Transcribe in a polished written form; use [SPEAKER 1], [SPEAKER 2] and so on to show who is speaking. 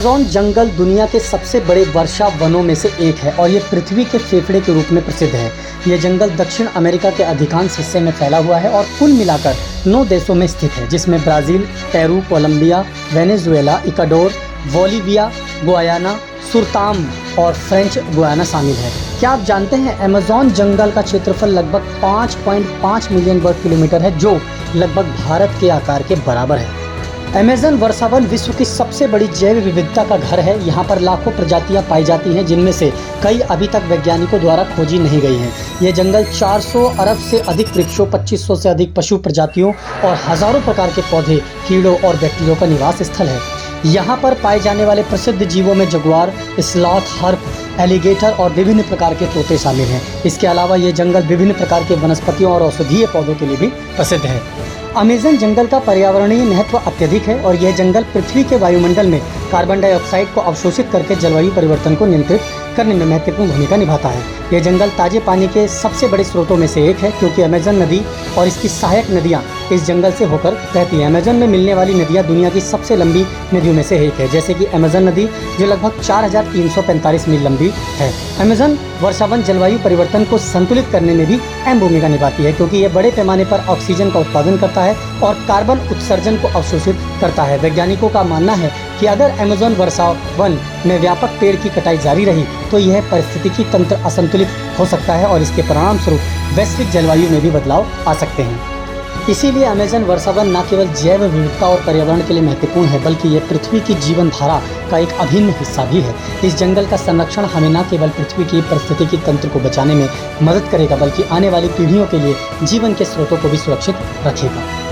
[SPEAKER 1] Amazon जंगल दुनिया के सबसे बड़े वर्षा वनों में से एक है और ये पृथ्वी के फेफड़े के रूप में प्रसिद्ध है। ये जंगल दक्षिण अमेरिका के अधिकांश हिस्से में फैला हुआ है और कुल मिलाकर 9 देशों में स्थित है, जिसमें Brazil, Peru, Colombia, Venezuela, Ecuador, Bolivia, Guyana, Suriname और फ्रेंच गुयाना शामिल है। क्या आप जानते हैं अमेज़न जंगल का क्षेत्रफल लगभग 5.5 मिलियन वर्ग किलोमीटर है, जो लगभग भारत के आकार के बराबर है। अमेज़न वर्षावन विश्व की सबसे बड़ी जैव विविधता का घर है। यहाँ पर लाखों प्रजातियाँ पाई जाती हैं, जिनमें से कई अभी तक वैज्ञानिकों द्वारा खोजी नहीं गई हैं। ये जंगल 400 अरब से अधिक वृक्षों, 2500 से अधिक पशु प्रजातियों और हज़ारों प्रकार के पौधे, कीड़ों और बैक्टीरिया का निवास स्थल है। यहाँ पर पाए जाने वाले प्रसिद्ध जीवों में जगुआर, स्लॉथ, हर्प, एलिगेटर और विभिन्न प्रकार के तोते शामिल हैं। इसके अलावा ये जंगल विभिन्न प्रकार के वनस्पतियों और औषधीय पौधों के लिए भी प्रसिद्ध है। अमेज़न जंगल का पर्यावरणीय महत्व अत्यधिक है और यह जंगल पृथ्वी के वायुमंडल में कार्बन डाइऑक्साइड को अवशोषित करके जलवायु परिवर्तन को नियंत्रित करने में महत्वपूर्ण भूमिका निभाता है। यह जंगल ताजे पानी के सबसे बड़े स्रोतों में से एक है, क्योंकि अमेज़न नदी और इसकी सहायक नदियां इस जंगल से होकर बहती हैं। अमेज़न में मिलने वाली नदियां दुनिया की सबसे लंबी नदियों में से एक है, जैसे कि अमेज़न नदी, जो लगभग 4345 मील लंबी है। अमेज़न वर्षावन जलवायु परिवर्तन को संतुलित करने में भी अहम भूमिका निभाती है, क्योंकि यह बड़े पैमाने पर ऑक्सीजन का उत्पादन करता है और कार्बन उत्सर्जन को अवशोषित करता है। वैज्ञानिकों का मानना है कि अगर अमेज़न वर्षावन में व्यापक पेड़ की कटाई जारी रही तो यह पारिस्थितिकी तंत्र असंतुलित हो सकता है और इसके परिणाम स्वरूप वैश्विक जलवायु में भी बदलाव आ सकते हैं। इसीलिए अमेज़न वर्षावन न केवल जैव विविधता और पर्यावरण के लिए महत्वपूर्ण है, बल्कि यह पृथ्वी की जीवन धारा का एक अभिन्न हिस्सा भी है। इस जंगल का संरक्षण हमें न केवल पृथ्वी की पारिस्थितिकी तंत्र को बचाने में मदद करेगा, बल्कि आने वाली पीढ़ियों के लिए जीवन के स्रोतों को भी सुरक्षित रखेगा।